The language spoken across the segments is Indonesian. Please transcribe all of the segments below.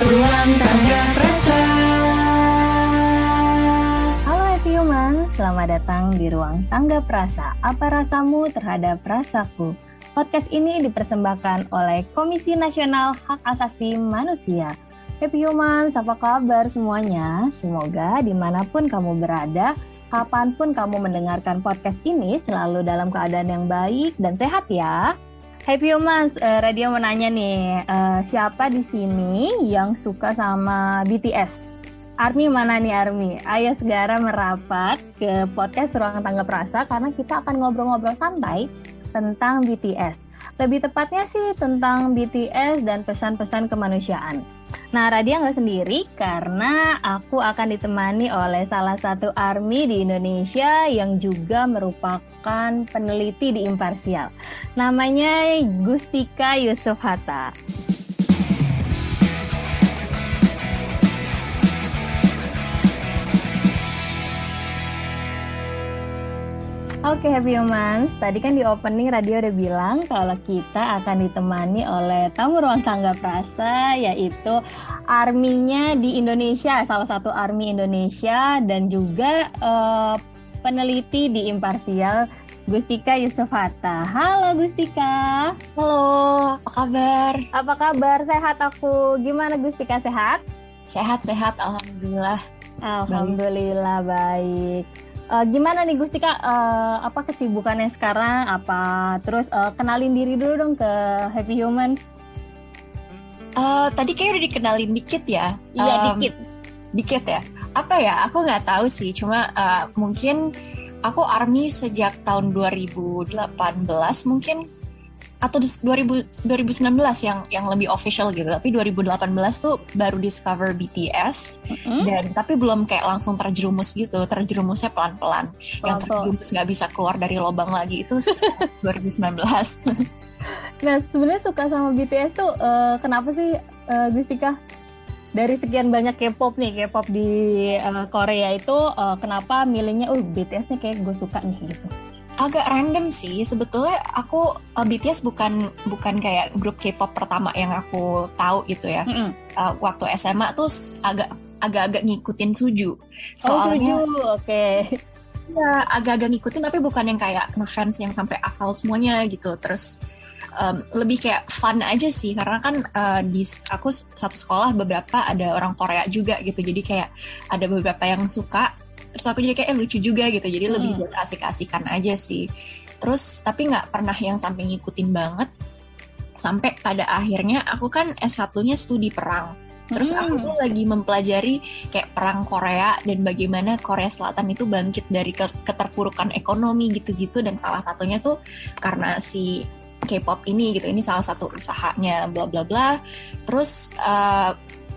Ruang Tangga Prasa. Halo Happy Human, selamat datang di Ruang Tangga Prasa. Apa rasamu terhadap rasaku? Podcast ini dipersembahkan oleh Komisi Nasional Hak Asasi Manusia. Happy Humans, apa kabar semuanya? Semoga dimanapun kamu berada, kapanpun kamu mendengarkan podcast ini selalu dalam keadaan yang baik dan sehat ya. Happy Humans, Radio mau nanya nih, siapa di sini yang suka sama BTS? Army mana nih Army? Ayo segera merapat ke podcast Ruang Tangga Prasa karena kita akan ngobrol-ngobrol santai tentang BTS. Lebih tepatnya sih tentang BTS dan pesan-pesan kemanusiaan. Nah, Radia nggak sendiri karena aku akan ditemani oleh salah satu ARMY di Indonesia yang juga merupakan peneliti di Imparsial. Namanya Gustika Yusuf Hatta. Oke Happy Humans, tadi kan di opening Radio udah bilang kalau kita akan ditemani oleh tamu Ruang Tangga Prasa, yaitu ARMY-nya di Indonesia, salah satu ARMY Indonesia dan juga peneliti di Imparsial, Gustika Yusuf Hatta. Halo Gustika. Halo, apa kabar? Apa kabar? Sehat aku. Gimana Gustika, sehat? Sehat-sehat, alhamdulillah. Alhamdulillah baik. Gimana nih Gustika, apa kesibukannya sekarang? Terus kenalin diri dulu dong ke Happy Humans. Tadi kayak udah dikenalin dikit ya? Iya, dikit. Dikit ya? Apa ya? Aku nggak tahu sih. Cuma mungkin aku ARMY sejak tahun 2018 mungkin. Atau 2019 yang lebih official gitu, tapi 2018 tuh baru discover BTS dan tapi belum kayak langsung terjerumus gitu, terjerumusnya pelan-pelan. Yang terjerumus nggak bisa keluar dari lubang lagi itu 2019. Nah sebenarnya suka sama BTS tuh kenapa sih Gustika? Dari sekian banyak K-pop di Korea itu kenapa milihnya BTS nih kayak gue suka nih gitu? Agak random sih, sebetulnya aku BTS bukan kayak grup K-pop pertama yang aku tahu gitu ya. Waktu SMA tuh agak-agak ngikutin Suju. Soalnya, Suju, oke. Ya, agak-agak ngikutin tapi bukan yang kayak ngefans yang sampai hafal semuanya gitu. Terus lebih kayak fun aja sih, karena kan di aku satu sekolah beberapa ada orang Korea juga gitu, jadi kayak ada beberapa yang suka. Terus aku jadi kayak lucu juga gitu, jadi lebih buat asik-asikan aja sih. Terus tapi nggak pernah yang sampai ngikutin banget. Sampai pada akhirnya aku kan S1-nya studi perang. Terus aku tuh lagi mempelajari kayak perang Korea dan bagaimana Korea Selatan itu bangkit dari keterpurukan ekonomi gitu-gitu. Dan salah satunya tuh karena si K-pop ini gitu, ini salah satu usahanya bla bla bla. Terus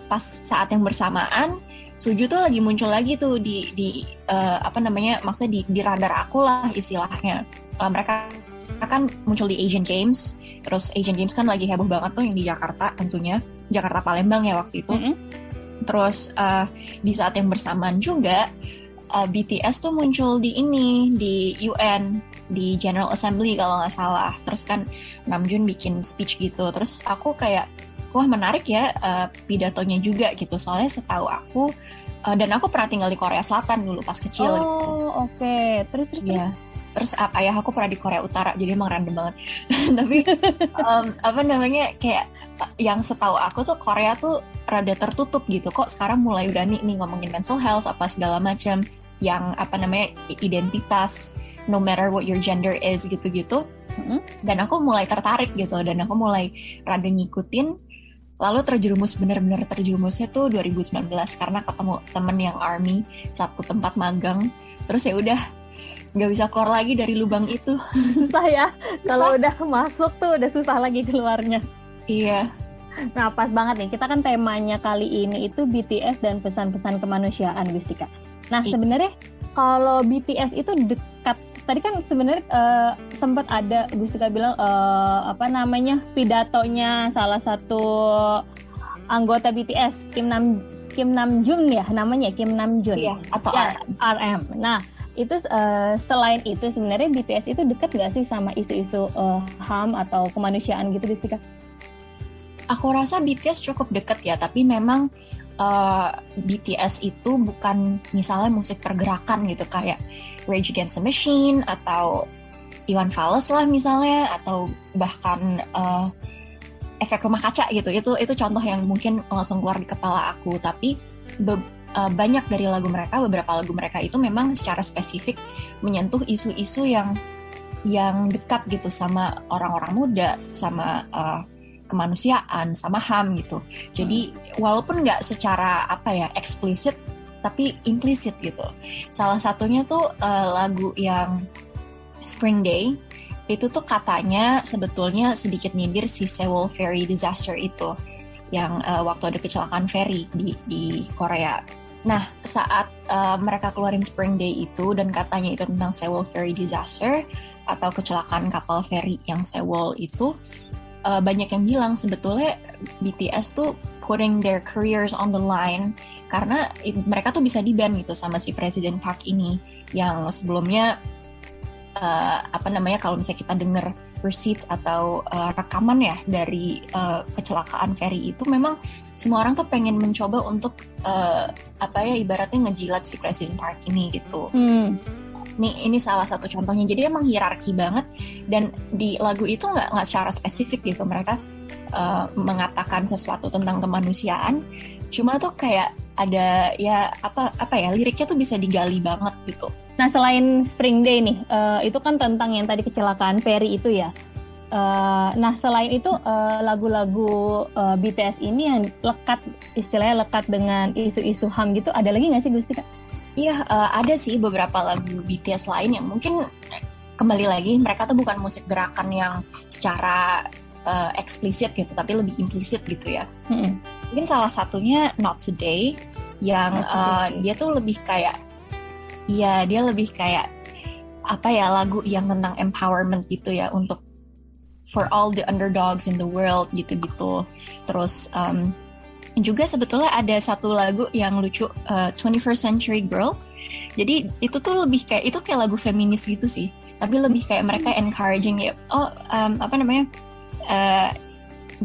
pas saat yang bersamaan Suju tuh lagi muncul lagi tuh di maksudnya di radar aku lah istilahnya. Mereka kan muncul di Asian Games, terus Asian Games kan lagi heboh banget tuh yang di Jakarta tentunya, Jakarta Palembang ya waktu itu. Terus di saat yang bersamaan juga BTS tuh muncul di UN, di General Assembly kalau nggak salah. Terus kan Namjoon bikin speech gitu, terus aku kayak wah menarik ya pidatonya juga gitu, soalnya setahu aku dan aku pernah tinggal di Korea Selatan dulu pas kecil. Oh oke. Terus ya. Terus ayah aku pernah di Korea Utara, jadi emang random banget. Tapi kayak yang setahu aku tuh Korea tuh rada tertutup gitu, kok sekarang mulai berani nih ngomongin mental health apa segala macam, yang identitas, no matter what your gender is gitu-gitu. Dan aku mulai tertarik gitu, dan aku mulai rada ngikutin. Lalu benar-benar terjerumusnya tuh 2019 karena ketemu temen yang ARMY satu tempat magang. Terus ya udah nggak bisa keluar lagi dari lubang itu. Susah ya, kalau udah masuk tuh udah susah lagi keluarnya. Iya. Nah pas banget nih, kita kan temanya kali ini itu BTS dan pesan-pesan kemanusiaan Gustika. Nah sebenarnya kalau BTS itu dekat, tadi kan sebenarnya sempat ada Gustika bilang pidatonya salah satu anggota BTS Kim Namjoon ya namanya, Kim Namjoon. Iya, atau ya, RM. Nah itu selain itu sebenarnya BTS itu dekat nggak sih sama isu-isu HAM atau kemanusiaan gitu Gustika? Aku rasa BTS cukup deket ya, tapi memang BTS itu bukan misalnya musik pergerakan gitu kayak Rage Against the Machine atau Iwan Fals lah misalnya, atau bahkan Efek Rumah Kaca gitu. Itu contoh yang mungkin langsung keluar di kepala aku. Tapi banyak dari beberapa lagu mereka itu memang secara spesifik menyentuh isu-isu yang dekat gitu sama orang-orang muda, sama kemanusiaan, sama HAM gitu. Jadi walaupun nggak secara eksplisit, tapi implisit gitu. Salah satunya tuh lagu yang Spring Day itu tuh katanya sebetulnya sedikit nyindir si Sewol Ferry disaster itu, yang waktu ada kecelakaan ferry di Korea. Nah, saat mereka keluarin Spring Day itu dan katanya itu tentang Sewol Ferry disaster atau kecelakaan kapal ferry yang Sewol itu, banyak yang bilang sebetulnya BTS tuh putting their careers on the line karena mereka tuh bisa di-ban gitu sama si Presiden Park ini, yang sebelumnya kalau misalnya kita dengar receipts atau rekaman ya dari kecelakaan ferry itu, memang semua orang tuh pengen mencoba untuk ibaratnya ngejilat si Presiden Park ini gitu. Ini salah satu contohnya. Jadi emang hierarki banget, dan di lagu itu nggak secara spesifik gitu mereka mengatakan sesuatu tentang kemanusiaan, cuma tuh kayak ada liriknya tuh bisa digali banget gitu. Nah, selain Spring Day nih, itu kan tentang yang tadi kecelakaan ferry itu ya. Nah, selain itu lagu-lagu BTS ini yang istilahnya lekat dengan isu-isu HAM gitu, ada lagi nggak sih Gustika? Iya, ada sih beberapa lagu BTS lain yang mungkin kembali lagi mereka tuh bukan musik gerakan yang secara eksplisit gitu, tapi lebih implisit gitu ya. Mungkin salah satunya Not Today, yang dia tuh lebih kayak, lagu yang tentang empowerment gitu ya, untuk for all the underdogs in the world gitu-gitu. Terus juga sebetulnya ada satu lagu yang lucu, 21st Century Girl. Jadi itu tuh lebih kayak, itu kayak lagu feminis gitu sih, tapi lebih kayak mereka encouraging ya,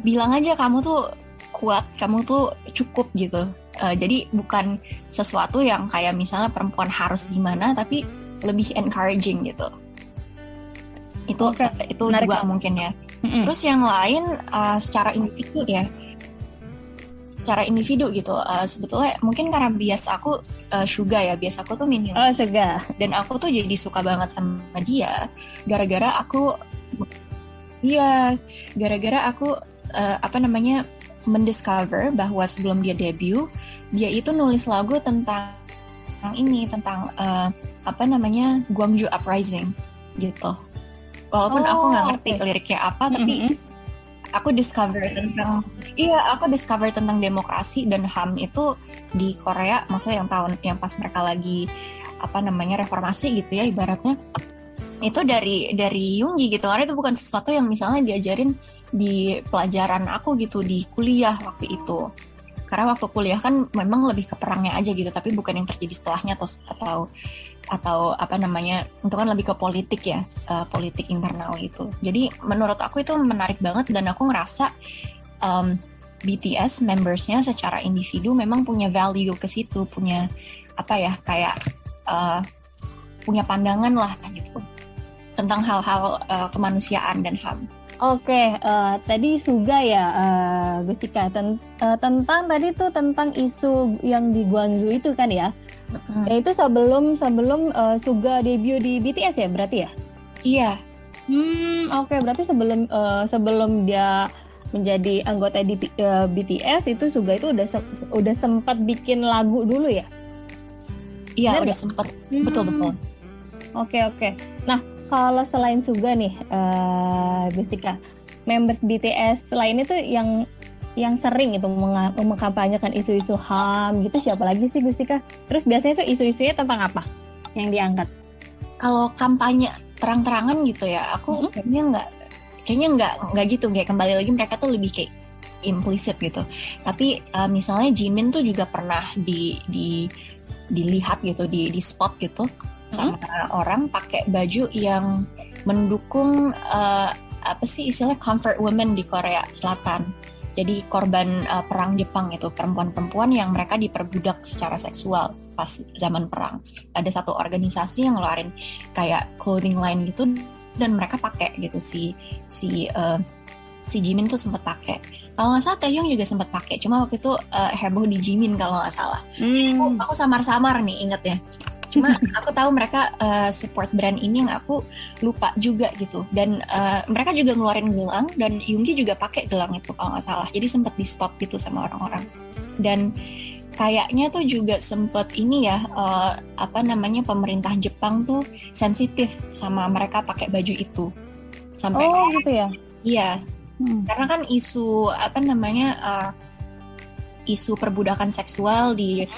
bilang aja kamu tuh kuat, kamu tuh cukup gitu. Jadi bukan sesuatu yang kayak misalnya perempuan harus gimana, tapi lebih encouraging gitu. Itu menarik dua mungkin ya. Terus yang lain secara individu gitu, sebetulnya mungkin karena bias aku Suga ya, bias aku tuh Minhyun. Oh, Suga. Dan aku tuh jadi suka banget sama dia gara-gara aku mendiscover bahwa sebelum dia debut, dia itu nulis lagu tentang Gwangju Uprising gitu. Walaupun aku nggak ngerti liriknya apa, tapi aku discover tentang demokrasi dan HAM itu di Korea, maksudnya yang pas mereka lagi reformasi gitu ya ibaratnya, itu dari Yoongi gitu. Karena itu bukan sesuatu yang misalnya diajarin di pelajaran aku gitu di kuliah waktu itu. Karena waktu kuliah kan memang lebih ke perangnya aja gitu, tapi bukan yang terjadi setelahnya atau itu kan lebih ke politik ya, politik internal gitu. Jadi menurut aku itu menarik banget, dan aku ngerasa BTS membersnya secara individu memang punya value ke situ, punya punya pandangan lah gitu tentang hal-hal kemanusiaan dan HAM. Oke, tadi Suga ya, Gustika, tentang isu yang di Gwangju itu kan ya. Ya itu sebelum Suga debut di BTS ya berarti ya? Iya. Oke, berarti sebelum dia menjadi anggota di BTS itu Suga itu udah sempat bikin lagu dulu ya? Iya, udah sempat. Betul. Oke. Nah, kalau selain Suga nih, Gustika, members BTS lainnya tuh yang sering itu mengkampanyekan isu-isu HAM gitu, siapa lagi sih Gustika? Terus biasanya tuh isu-isunya tentang apa yang diangkat? Kalau kampanye terang-terangan gitu ya, aku kayaknya nggak gitu. Kayak kembali lagi mereka tuh lebih kayak implisit gitu. Tapi misalnya Jimin tuh juga pernah dilihat gitu, di spot gitu sama orang pakai baju yang mendukung istilah comfort women di Korea Selatan. jadi korban perang Jepang itu, perempuan-perempuan yang mereka diperbudak secara seksual pas zaman perang. Ada satu organisasi yang ngeluarin kayak clothing line gitu dan mereka pakai gitu si Jimin tuh sempat pakai. Kalau nggak salah Taehyung juga sempat pakai. Cuma waktu itu heboh di Jimin kalau nggak salah. Aku samar-samar nih inget ya. Cuma aku tahu mereka support brand ini yang aku lupa juga gitu. Dan mereka juga ngeluarin gelang dan Yoongi juga pakai gelang itu kalau nggak salah. Jadi sempat di spot gitu sama orang-orang. Dan kayaknya tuh juga sempat ini ya pemerintah Jepang tuh sensitif sama mereka pakai baju itu. Sampai gitu ya. Iya. Karena kan isu isu perbudakan seksual di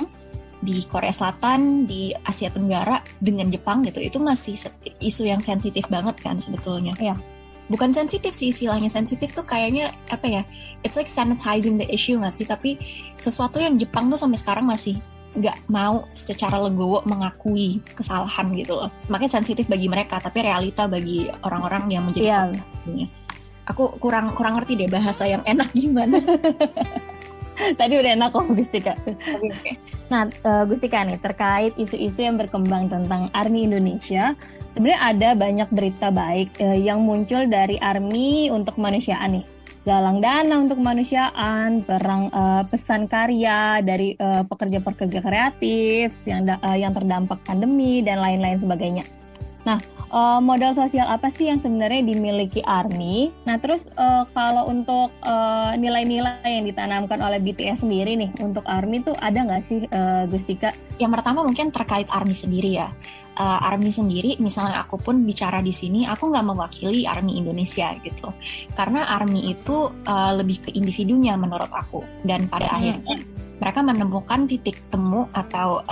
Korea Selatan, di Asia Tenggara dengan Jepang gitu, itu masih isu yang sensitif banget kan sebetulnya. Iya. Bukan sensitif sih istilahnya, sensitif tuh kayaknya it's like sanitizing the issue nggak sih? Tapi sesuatu yang Jepang tuh sampai sekarang masih nggak mau secara legowo mengakui kesalahan gitu loh. Makanya sensitif bagi mereka, tapi realita bagi orang-orang yang menjadi korbannya. Aku kurang ngerti deh bahasa yang enak gimana. Tadi udah enak kok Gustika. Okay. Nah, Gustika nih, terkait isu-isu yang berkembang tentang ARMY Indonesia, sebenarnya ada banyak berita baik yang muncul dari ARMY untuk kemanusiaan nih. Galang dana untuk kemanusiaan, pesan karya dari pekerja-pekerja kreatif yang terdampak pandemi dan lain-lain sebagainya. Nah, modal sosial apa sih yang sebenarnya dimiliki ARMY? Nah, terus kalau untuk nilai-nilai yang ditanamkan oleh BTS sendiri nih untuk ARMY tuh ada nggak sih, Gustika? Yang pertama mungkin terkait ARMY sendiri ya. ARMY sendiri, misalnya aku pun bicara di sini, aku nggak mewakili ARMY Indonesia gitu. Karena ARMY itu lebih ke individunya menurut aku. Dan pada akhirnya mereka menemukan titik temu atau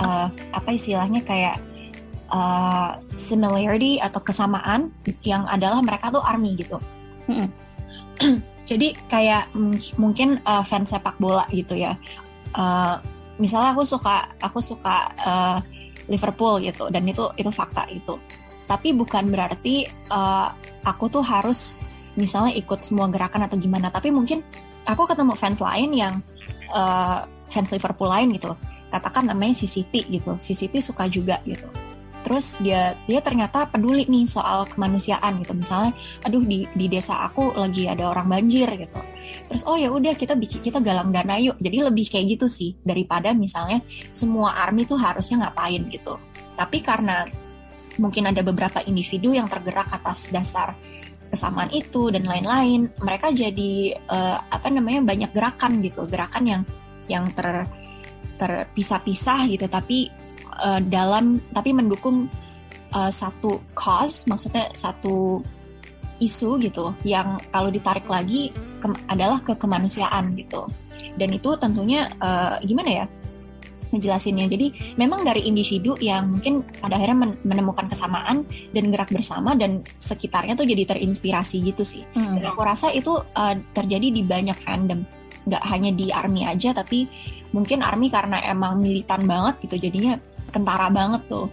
istilahnya kayak similarity atau kesamaan yang adalah mereka tuh ARMY gitu. Jadi kayak mungkin fans sepak bola gitu ya. Misalnya aku suka Liverpool gitu, dan itu fakta itu. Tapi bukan berarti aku tuh harus misalnya ikut semua gerakan atau gimana. Tapi mungkin aku ketemu fans lain yang fans Liverpool lain gitu. Katakan namanya si Siti gitu. Si Siti suka juga gitu. Terus dia ternyata peduli nih soal kemanusiaan gitu. Misalnya, aduh di desa aku lagi ada orang banjir gitu. Terus oh ya udah kita galang dana yuk. Jadi lebih kayak gitu sih daripada misalnya semua ARMY tuh harusnya ngapain gitu. Tapi karena mungkin ada beberapa individu yang tergerak atas dasar kesamaan itu dan lain-lain, mereka jadi banyak gerakan gitu. Gerakan yang terpisah-pisah gitu, tapi mendukung satu cause, maksudnya satu isu gitu yang kalau ditarik lagi adalah ke kemanusiaan gitu. Dan itu tentunya gimana ya ngejelasinnya. Jadi memang dari individu yang mungkin pada akhirnya menemukan kesamaan dan gerak bersama dan sekitarnya tuh jadi terinspirasi gitu sih. Dan aku rasa itu terjadi di banyak fandom. Nggak hanya di ARMY aja, tapi mungkin ARMY karena emang militan banget gitu, jadinya kentara banget tuh.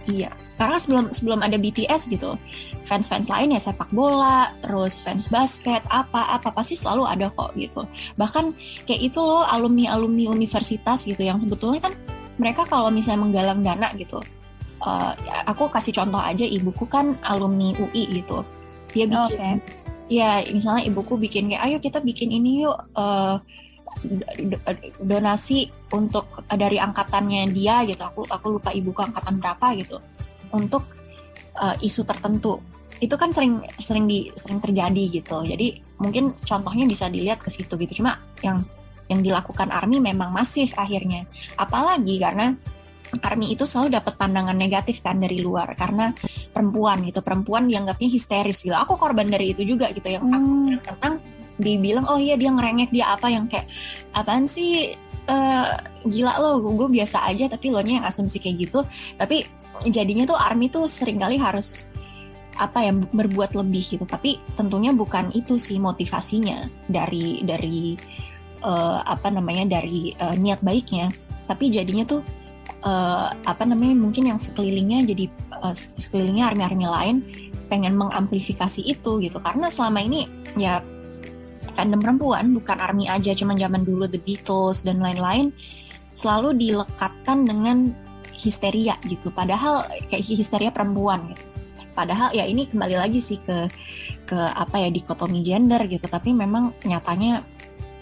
Iya, karena sebelum ada BTS gitu, fans lain ya sepak bola, terus fans basket, apa pasti selalu ada kok gitu. Bahkan kayak itu loh alumni universitas gitu yang sebetulnya kan mereka kalau misalnya menggalang dana gitu, aku kasih contoh aja, ibuku kan alumni UI gitu, dia bikin, ya misalnya ibuku bikin kayak ayo kita bikin ini yuk. Donasi untuk dari angkatannya dia gitu, aku lupa ibuku angkatan berapa gitu, untuk isu tertentu. Itu kan sering terjadi gitu. Jadi mungkin contohnya bisa dilihat ke situ gitu. Cuma yang dilakukan ARMY memang masif akhirnya. Apalagi karena ARMY itu selalu dapat pandangan negatif kan dari luar karena perempuan dianggapnya histeris gitu. Aku korban dari itu juga gitu, yang aku tenang dibilang oh iya dia ngerengek, dia apa yang kayak apaan sih, gila lo, gue biasa aja, tapi lo nya yang asumsi kayak gitu. Tapi jadinya tuh ARMY tuh seringkali harus berbuat lebih gitu. Tapi tentunya bukan itu sih motivasinya dari niat baiknya. Tapi jadinya tuh mungkin yang sekelilingnya jadi sekelilingnya army-army lain pengen mengamplifikasi itu gitu, karena selama ini ya fandom perempuan bukan army aja, cuman zaman dulu The Beatles dan lain-lain selalu dilekatkan dengan histeria gitu, padahal kayak histeria perempuan gitu. Padahal ya ini kembali lagi sih ke apa ya, dikotomi gender gitu, tapi memang nyatanya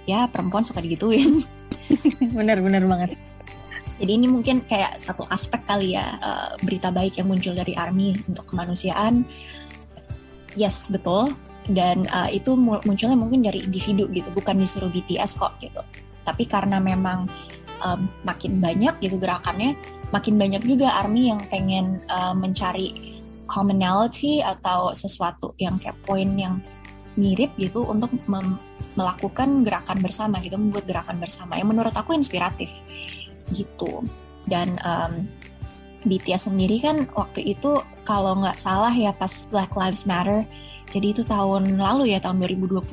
ya perempuan suka digituin. Bener banget. Jadi ini mungkin kayak satu aspek kali ya, berita baik yang muncul dari ARMY untuk kemanusiaan. Yes, betul. Dan itu munculnya mungkin dari individu gitu, bukan disuruh BTS kok gitu. Tapi karena memang makin banyak gitu gerakannya, makin banyak juga ARMY yang pengen mencari commonality atau sesuatu yang kayak poin yang mirip gitu untuk melakukan gerakan bersama gitu, membuat gerakan bersama yang menurut aku inspiratif gitu. Dan BTS sendiri kan waktu itu kalau nggak salah ya pas Black Lives Matter, jadi itu tahun lalu ya, tahun 2020,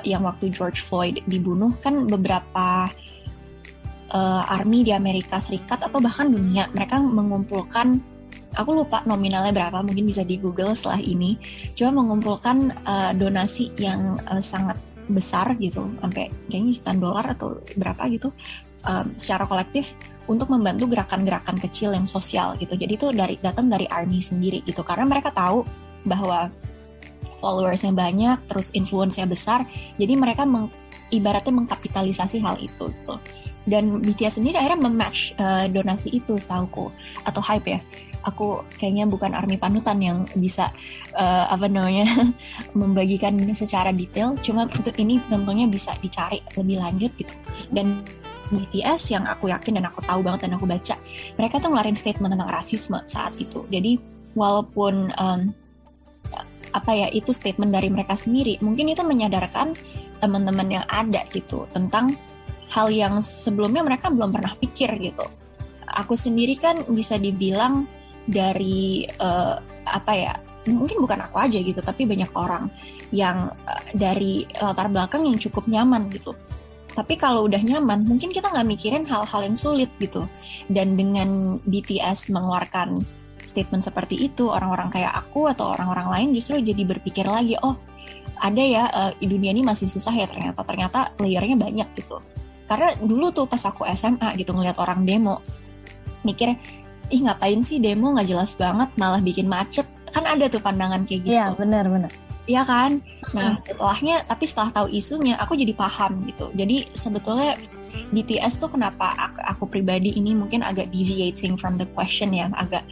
yang waktu George Floyd dibunuh kan beberapa ARMY di Amerika Serikat atau bahkan dunia, mereka mengumpulkan, aku lupa nominalnya berapa, mungkin bisa di Google setelah ini, cuma mengumpulkan donasi yang sangat besar gitu, sampai kayaknya jutaan dolar atau berapa gitu, secara kolektif untuk membantu gerakan-gerakan kecil yang sosial gitu. Jadi itu datang dari ARMY sendiri gitu, karena mereka tahu bahwa followersnya banyak, terus influence-nya besar, jadi mereka ibaratnya mengkapitalisasi hal itu gitu. Dan BTS sendiri akhirnya mematch donasi itu setahuku, atau hype ya. Aku kayaknya bukan ARMY panutan yang bisa membagikan secara detail, cuma untuk ini tentunya bisa dicari lebih lanjut gitu. Dan BTS yang aku yakin dan aku tahu banget dan aku baca, mereka tuh ngeluarin statement tentang rasisme saat itu. Jadi walaupun itu statement dari mereka sendiri, mungkin itu menyadarkan teman-teman yang ada gitu tentang hal yang sebelumnya mereka belum pernah pikir gitu. Aku sendiri kan bisa dibilang dari mungkin bukan aku aja gitu, tapi banyak orang yang dari latar belakang yang cukup nyaman gitu. Tapi kalau udah nyaman, mungkin kita nggak mikirin hal-hal yang sulit gitu. Dan dengan BTS mengeluarkan statement seperti itu, orang-orang kayak aku atau orang-orang lain justru jadi berpikir lagi, oh ada ya, dunia ini masih susah ya ternyata layernya banyak gitu. Karena dulu tuh pas aku SMA gitu ngeliat orang demo, mikir, ih ngapain sih demo, nggak jelas banget, malah bikin macet. Kan ada tuh pandangan kayak gitu. Iya, benar. Iya kan? Nah, tapi setelah tahu isunya, aku jadi paham gitu. Jadi sebetulnya BTS tuh kenapa aku pribadi ini mungkin agak deviating from the question ya, agak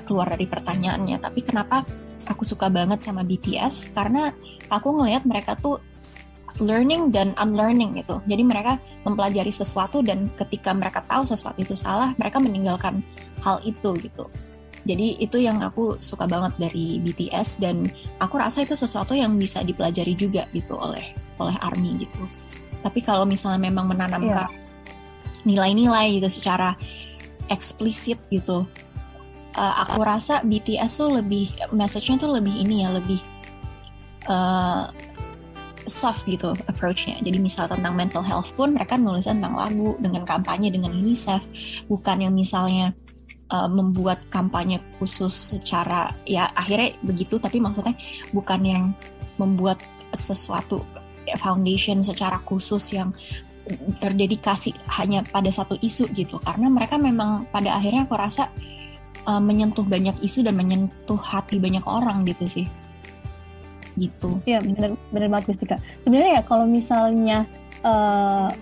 keluar dari pertanyaannya. Tapi kenapa aku suka banget sama BTS? Karena aku ngelihat mereka tuh learning dan unlearning gitu. Jadi mereka mempelajari sesuatu dan ketika mereka tahu sesuatu itu salah, mereka meninggalkan hal itu gitu. Jadi itu yang aku suka banget dari BTS, dan aku rasa itu sesuatu yang bisa dipelajari juga gitu oleh ARMY gitu. Tapi kalau misalnya memang menanamkan nilai-nilai gitu secara eksplisit gitu, aku rasa BTS tuh lebih, message-nya tuh lebih ini ya, lebih soft gitu approach-nya. Jadi misal tentang mental health pun mereka nulisnya tentang lagu dengan kampanye dengan UNICEF, bukan yang misalnya membuat kampanye khusus secara ya akhirnya begitu, tapi maksudnya bukan yang membuat sesuatu foundation secara khusus yang terdedikasi hanya pada satu isu gitu, karena mereka memang pada akhirnya aku rasa menyentuh banyak isu dan menyentuh hati banyak orang gitu sih gitu. Iya, benar banget Gustika. Sebenarnya ya kalau misalnya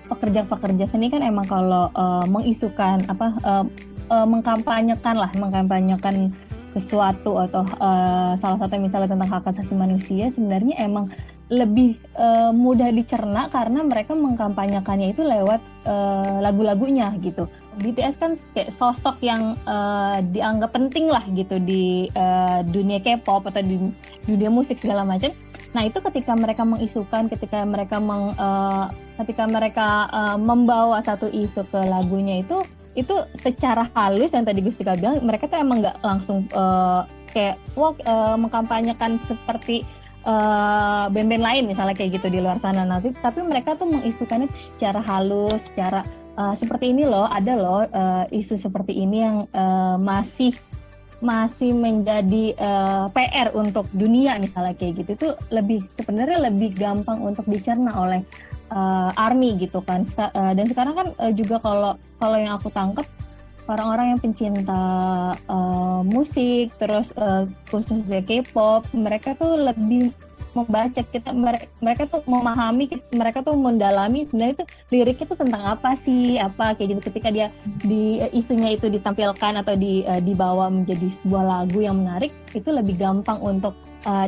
pekerja seni kan emang kalau mengisukan mengkampanyekan sesuatu atau salah satu misalnya tentang hak asasi manusia, sebenarnya emang lebih mudah dicerna karena mereka mengkampanyekannya itu lewat lagu-lagunya gitu. BTS kan kayak sosok yang dianggap penting lah gitu di dunia K-pop atau di dunia musik segala macam. Nah itu ketika mereka mengisukan, ketika mereka membawa satu isu ke lagunya itu secara halus yang tadi Gustika bilang, mereka tuh emang nggak langsung mengkampanyekan seperti band-band lain misalnya kayak gitu di luar sana nanti, tapi mereka tuh mengisukannya secara halus, secara seperti ini loh, ada loh isu seperti ini yang masih masih menjadi PR untuk dunia misalnya kayak gitu, itu sebenarnya lebih gampang untuk dicerna oleh ARMY gitu kan. Dan sekarang kan juga kalau yang aku tangkap, orang-orang yang pencinta musik, terus khususnya K-pop, mereka tuh lebih membaca mereka tuh memahami, mereka tuh mendalami sebenarnya itu liriknya tuh tentang apa sih, apa kayak gitu. Ketika dia isunya itu ditampilkan atau dibawa menjadi sebuah lagu yang menarik, itu lebih gampang untuk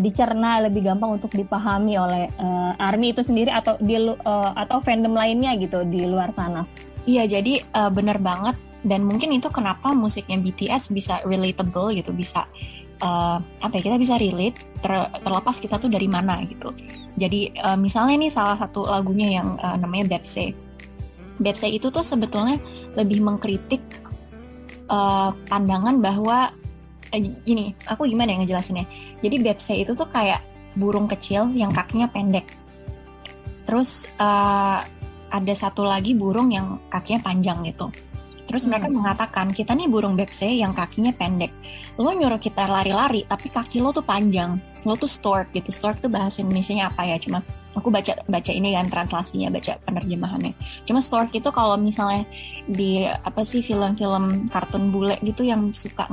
dicerna, lebih gampang untuk dipahami oleh ARMY itu sendiri atau fandom lainnya gitu di luar sana. Iya, jadi benar banget, dan mungkin itu kenapa musiknya BTS bisa relatable gitu, bisa kita bisa relate terlepas kita tuh dari mana gitu. Jadi misalnya nih salah satu lagunya yang namanya Bepse. Bepse itu tuh sebetulnya lebih mengkritik pandangan bahwa gini, aku gimana ya ngejelasinnya. Jadi Bepse itu tuh kayak burung kecil yang kakinya pendek. Terus ada satu lagi burung yang kakinya panjang gitu. Terus mereka mengatakan, kita nih burung Bepse yang kakinya pendek. Lo nyuruh kita lari-lari, tapi kaki lo tuh panjang. Lo tuh stork gitu. Stork tuh bahasa Indonesianya apa ya? Cuma aku baca ini kan translasinya, baca penerjemahannya. Cuma stork itu kalau misalnya di film-film kartun bule gitu yang suka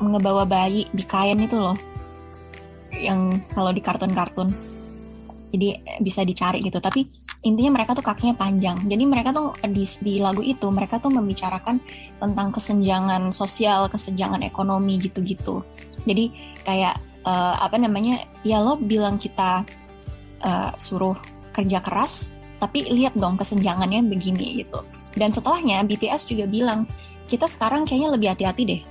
ngebawa bayi di kain itu loh. Yang kalau di kartun-kartun. Jadi bisa dicari gitu, tapi intinya mereka tuh kakinya panjang. Jadi mereka tuh di lagu itu mereka tuh membicarakan tentang kesenjangan sosial, kesenjangan ekonomi gitu-gitu. Jadi kayak ya lo bilang kita suruh kerja keras, tapi lihat dong kesenjangannya begini gitu. Dan setelahnya BTS juga bilang, kita sekarang kayaknya lebih hati-hati deh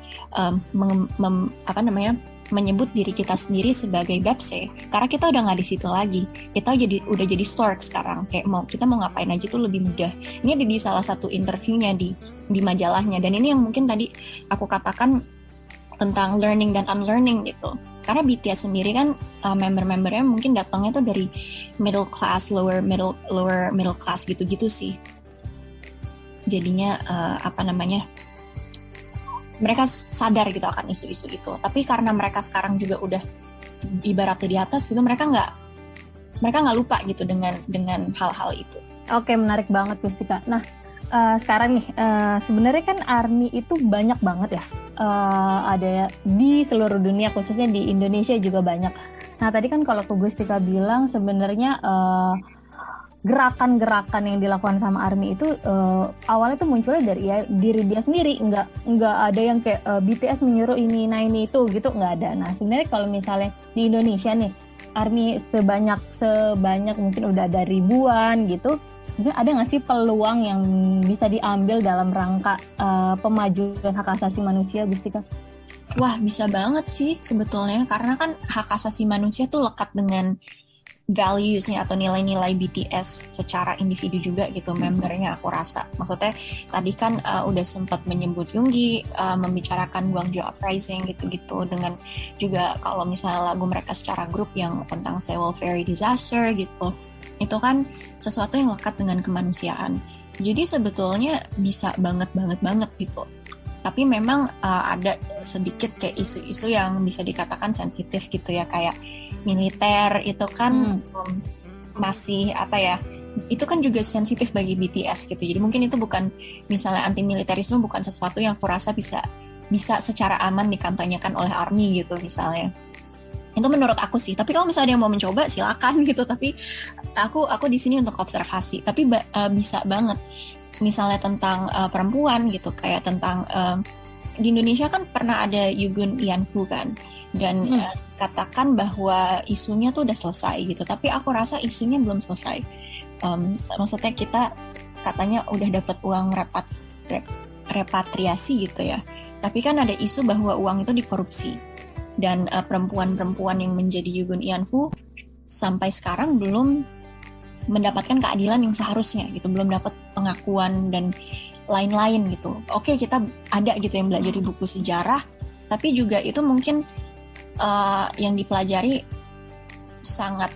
menyebut diri kita sendiri sebagai Bepse, karena kita udah nggak di situ lagi. Kita udah jadi stork sekarang. Kayak kita mau ngapain aja tuh lebih mudah. Ini ada di salah satu interviewnya di majalahnya. Dan ini yang mungkin tadi aku katakan tentang learning dan unlearning gitu. Karena BTS sendiri kan member-membernya mungkin datangnya tuh dari middle class, lower middle class gitu-gitu sih. Jadinya mereka sadar gitu akan isu-isu itu. Tapi karena mereka sekarang juga udah ibaratnya di atas gitu, mereka nggak lupa gitu dengan hal-hal itu. Oke, menarik banget Gustika. Nah, sekarang nih sebenarnya kan ARMY itu banyak banget ya. Ada di seluruh dunia, khususnya di Indonesia juga banyak. Nah, tadi kan kalau Gustika bilang sebenarnya gerakan-gerakan yang dilakukan sama ARMY itu awalnya tuh munculnya dari diri dia sendiri, nggak ada yang kayak BTS menyuruh ini itu gitu, nggak ada. Nah sebenarnya kalau misalnya di Indonesia nih ARMY sebanyak mungkin udah ada ribuan gitu, ada nggak sih peluang yang bisa diambil dalam rangka pemajuan hak asasi manusia, Gustika? Wah, bisa banget sih sebetulnya, karena kan hak asasi manusia tuh lekat dengan values-nya atau nilai-nilai BTS secara individu juga gitu, membernya aku rasa. Maksudnya tadi kan udah sempat menyebut Yoongi, membicarakan Gwangju Uprising gitu-gitu, dengan juga kalau misalnya lagu mereka secara grup yang tentang Sewol Ferry Disaster gitu, itu kan sesuatu yang lekat dengan kemanusiaan. Jadi sebetulnya bisa banget gitu. Tapi memang ada sedikit kayak isu-isu yang bisa dikatakan sensitif gitu ya, kayak militer itu kan masih itu kan juga sensitif bagi BTS gitu. Jadi mungkin itu bukan, misalnya anti militerisme bukan sesuatu yang aku rasa bisa secara aman dikampanyekan oleh ARMY gitu misalnya. Itu menurut aku sih. Tapi kalau misalnya dia mau mencoba silakan gitu. Tapi aku di sini untuk observasi. Tapi bisa banget. Misalnya tentang perempuan gitu, kayak tentang di Indonesia kan pernah ada Yugun Ianfu kan, dan katakan bahwa isunya tuh udah selesai gitu, tapi aku rasa isunya belum selesai. Maksudnya kita katanya udah dapat uang repatriasi gitu ya, tapi kan ada isu bahwa uang itu dikorupsi, dan perempuan-perempuan yang menjadi Yugun Ianfu sampai sekarang belum mendapatkan keadilan yang seharusnya gitu, belum dapat pengakuan dan lain-lain gitu. Oke, kita ada gitu yang belajar di buku sejarah, tapi juga itu mungkin yang dipelajari sangat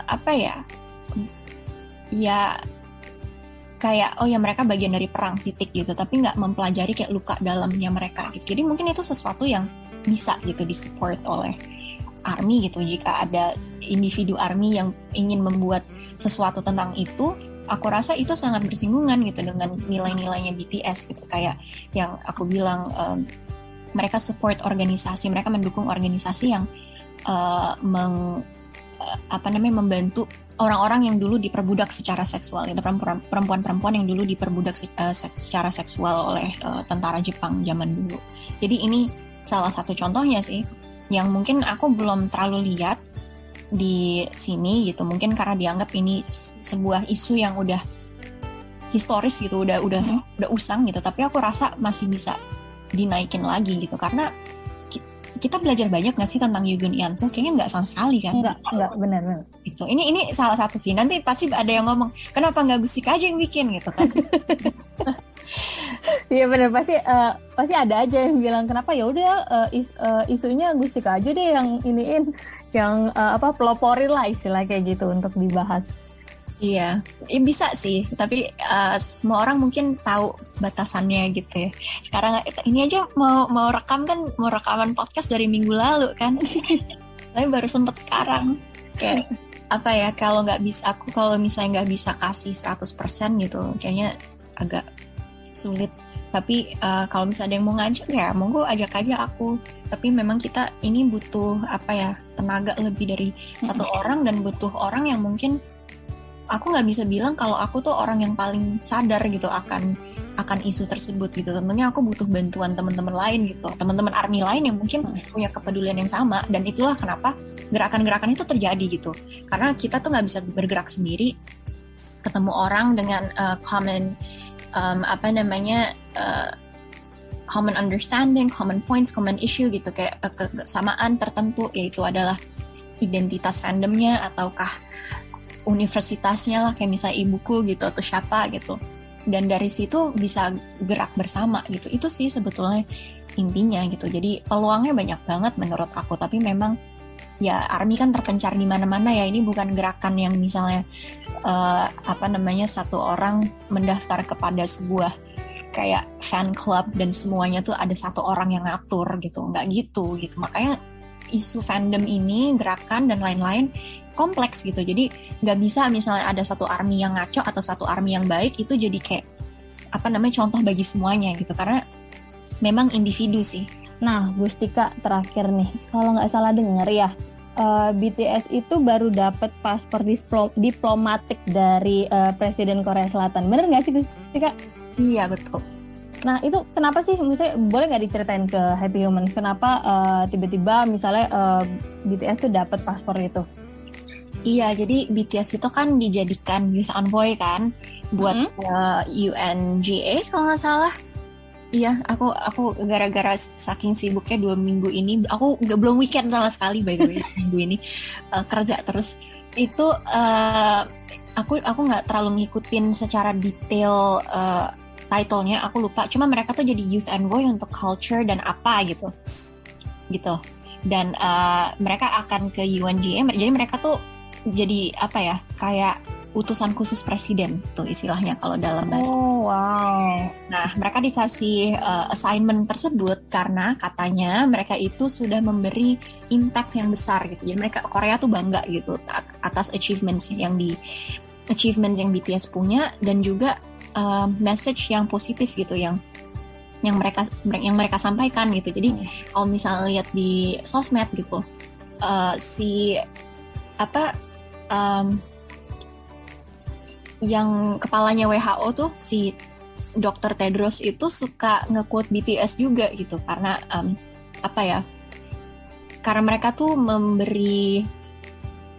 kayak oh ya mereka bagian dari perang titik gitu, tapi nggak mempelajari kayak luka dalamnya mereka gitu. Jadi mungkin itu sesuatu yang bisa gitu disupport oleh ARMY gitu. Jika ada individu ARMY yang ingin membuat sesuatu tentang itu, aku rasa itu sangat bersinggungan gitu dengan nilai-nilainya BTS gitu. Kayak yang aku bilang, mereka support organisasi, mereka mendukung organisasi yang membantu orang-orang yang dulu diperbudak secara seksual, itu perempuan-perempuan yang dulu diperbudak secara seksual oleh tentara Jepang zaman dulu. Jadi ini salah satu contohnya sih yang mungkin aku belum terlalu lihat di sini gitu, mungkin karena dianggap ini sebuah isu yang udah historis gitu, udah usang gitu. Tapi aku rasa masih bisa dinaikin lagi gitu, karena kita belajar banyak nggak sih tentang Yugun Ianto? Kayaknya nggak sama sekali kan? Nggak benar. Gitu. Ini salah satu sih. Nanti pasti ada yang ngomong, kenapa nggak Gustika aja yang bikin gitu kan? Iya benar, pasti ada aja yang bilang kenapa ya udah isunya Gustika aja deh yang iniin, yang peloporin lah istilah kayak gitu untuk dibahas. Iya, bisa sih. Tapi semua orang mungkin tahu batasannya gitu ya. Sekarang ini aja mau rekaman podcast dari minggu lalu kan. Tapi baru sempet sekarang. Kayak apa ya, kalau misalnya nggak bisa kasih 100% gitu, kayaknya agak sulit. Tapi kalau misalnya ada yang mau ngajak ya monggo ajak aja aku. Tapi memang kita ini butuh tenaga lebih dari satu orang, dan butuh orang yang mungkin aku nggak bisa bilang kalau aku tuh orang yang paling sadar gitu akan isu tersebut gitu. Tentunya aku butuh bantuan teman-teman lain gitu, teman-teman ARMY lain yang mungkin punya kepedulian yang sama. Dan itulah kenapa gerakan-gerakan itu terjadi gitu, karena kita tuh nggak bisa bergerak sendiri. Ketemu orang dengan common common understanding, common points, common issue gitu, kayak kesamaan tertentu, yaitu adalah identitas fandomnya ataukah universitasnya lah, kayak misalnya ibuku gitu atau siapa gitu. Dan dari situ bisa gerak bersama gitu. Itu sih sebetulnya intinya gitu. Jadi peluangnya banyak banget menurut aku, tapi memang ya ARMY kan terpencar di mana-mana ya. Ini bukan gerakan yang misalnya satu orang mendaftar kepada sebuah kayak fan club dan semuanya tuh ada satu orang yang ngatur gitu. Nggak gitu. Makanya isu fandom ini, gerakan dan lain-lain kompleks gitu. Jadi nggak bisa misalnya ada satu ARMY yang ngaco atau satu ARMY yang baik itu jadi kayak contoh bagi semuanya gitu, karena memang individu sih. Nah, Gustika terakhir nih, kalau nggak salah denger ya, BTS itu baru dapat paspor diplomatik dari Presiden Korea Selatan. Bener nggak sih Gustika? Iya betul. Nah itu kenapa sih, misalnya boleh nggak diceritain ke Happy Humans kenapa tiba-tiba misalnya BTS tuh dapat paspor itu? Iya, jadi BTS itu kan dijadikan youth envoy kan buat UNGA kalau nggak salah. Iya, aku gara-gara saking sibuknya 2 minggu ini, aku belum weekend sama sekali by the way minggu ini kerja terus. Itu aku nggak terlalu ngikutin secara detail title-nya, aku lupa. Cuma mereka tuh jadi youth envoy untuk culture dan apa gitu. Dan mereka akan ke UNGA, jadi mereka tuh jadi kayak utusan khusus presiden tuh istilahnya kalau dalam bahasa. Oh wow. Nah, mereka dikasih assignment tersebut karena katanya mereka itu sudah memberi impact yang besar gitu. Jadi Korea tuh bangga gitu atas achievements yang BTS punya, dan juga message yang positif gitu yang mereka sampaikan gitu. Jadi kalau misalnya lihat di sosmed gitu, yang kepalanya WHO tuh si Dr. Tedros itu suka nge-quote BTS juga gitu, karena karena mereka tuh memberi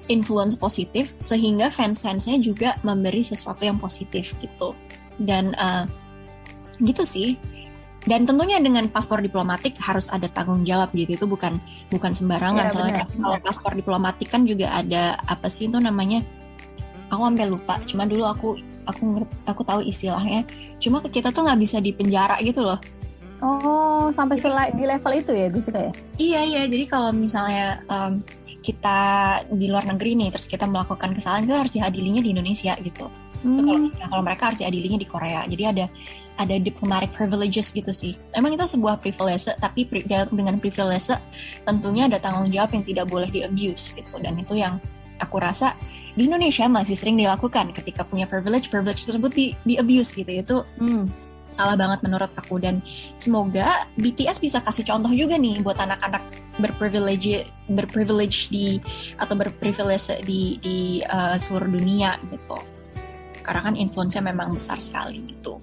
influence positif sehingga fans-fansnya juga memberi sesuatu yang positif gitu. Dan gitu sih. Dan tentunya dengan paspor diplomatik harus ada tanggung jawab gitu, itu bukan sembarangan. Ya, soalnya kalau paspor diplomatik kan juga ada apa sih itu namanya, aku sampai lupa, cuma dulu aku tahu istilahnya, cuma kita tuh nggak bisa dipenjara gitu loh. Oh, sampai di level itu ya Gustika ya? Iya, jadi kalau misalnya kita di luar negeri nih terus kita melakukan kesalahan, kita harus diadilinya di Indonesia gitu. Itu kalau mereka harus diadilinya di Korea. Jadi ada diplomatic privileges gitu sih. Emang itu sebuah privilege, tapi dengan privilege tentunya ada tanggung jawab yang tidak boleh di-abuse gitu. Dan itu yang aku rasa di Indonesia masih sering dilakukan ketika punya privilege tersebut di-abuse gitu. Itu salah banget menurut aku. Dan semoga BTS bisa kasih contoh juga nih buat anak-anak berprivilege atau berprivilege di seluruh dunia gitu. Karena kan influence-nya memang besar sekali gitu.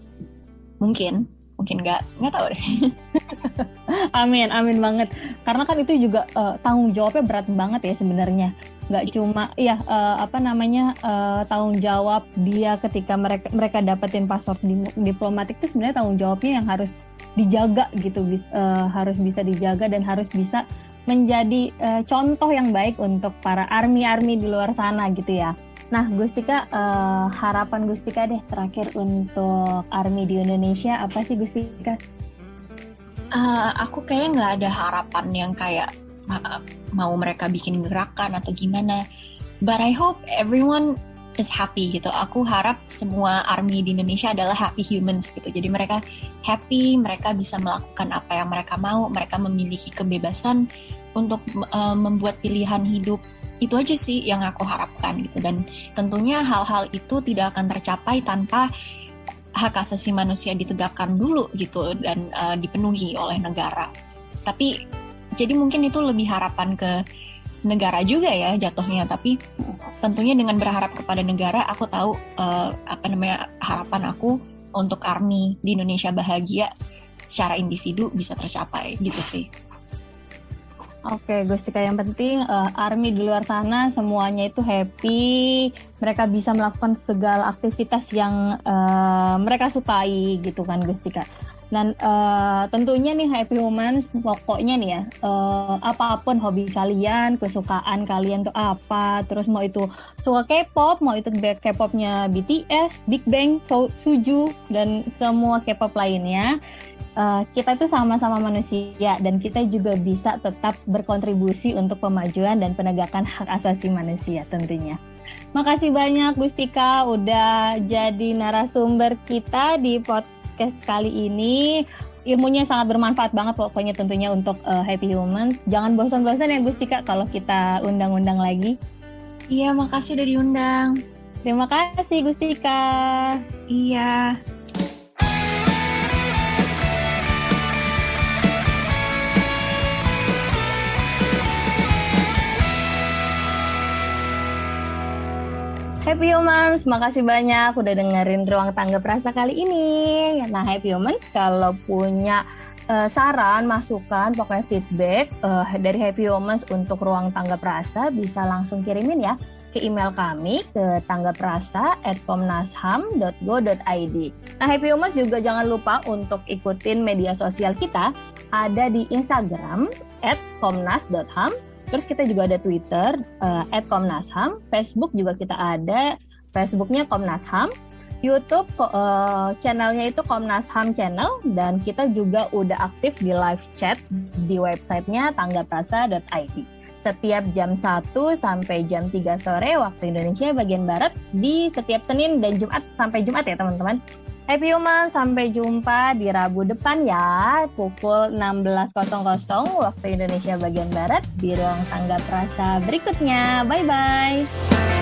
Mungkin nggak tahu deh. Amin banget. Karena kan itu juga tanggung jawabnya berat banget ya sebenarnya. Nggak cuma tanggung jawab dia ketika mereka dapetin paspor diplomatik itu sebenarnya tanggung jawabnya yang harus dijaga gitu, harus bisa dijaga dan harus bisa menjadi contoh yang baik untuk para army di luar sana gitu ya. Nah, Gustika, harapan Gustika deh terakhir untuk ARMY di Indonesia apa sih Gustika? Aku kayaknya nggak ada harapan yang kayak mau mereka bikin gerakan atau gimana. But I hope everyone is happy gitu. Aku harap semua ARMY di Indonesia adalah happy humans gitu. Jadi mereka happy, mereka bisa melakukan apa yang mereka mau, mereka memiliki kebebasan untuk membuat pilihan hidup. Itu aja sih yang aku harapkan gitu. Dan tentunya hal-hal itu tidak akan tercapai tanpa hak asasi manusia ditegakkan dulu gitu dan dipenuhi oleh negara. Tapi jadi mungkin itu lebih harapan ke negara juga ya jatuhnya. Tapi tentunya dengan berharap kepada negara, aku tahu harapan aku untuk ARMY di Indonesia bahagia secara individu bisa tercapai gitu sih. Oke, Gustika, yang penting ARMY di luar sana semuanya itu happy, mereka bisa melakukan segala aktivitas yang mereka sukai gitu kan Gustika. Dan tentunya nih Happy Humans pokoknya nih ya, apapun hobi kalian, kesukaan kalian tuh apa, terus mau itu suka K-pop, mau itu K-popnya BTS, Big Bang, Suju, dan semua K-pop lainnya, kita tuh sama-sama manusia dan kita juga bisa tetap berkontribusi untuk pemajuan dan penegakan hak asasi manusia tentunya. Makasih banyak Gustika udah jadi narasumber kita di podcast kali ini. Ilmunya sangat bermanfaat banget pokoknya tentunya untuk Happy Humans. Jangan bosan-bosan ya Gustika kalau kita undang-undang lagi. Iya, makasih udah diundang. Terima kasih Gustika. Iya. Happy Humans, makasih banyak udah dengerin Ruang Tanggap Rasa kali ini. Nah, Happy Humans kalau punya saran, masukan, pokoknya feedback dari Happy Humans untuk Ruang Tanggap Rasa bisa langsung kirimin ya ke email kami ke tanggaprasa@komnasham.go.id. Nah, Happy Humans juga jangan lupa untuk ikutin media sosial kita, ada di Instagram @komnas.ham. Terus kita juga ada Twitter @komnasham, Facebook juga kita ada, Facebooknya Komnas HAM, YouTube channelnya itu Komnas HAM Channel, dan kita juga udah aktif di live chat di websitenya tanggaprasa.id. Setiap jam 1 sampai jam 3 sore waktu Indonesia bagian Barat di setiap Senin dan Jumat sampai Jumat ya teman-teman. Happy Human, sampai jumpa di Rabu depan ya, pukul 16.00 waktu Indonesia bagian Barat di Ruang Tanggap Rasa berikutnya. Bye-bye.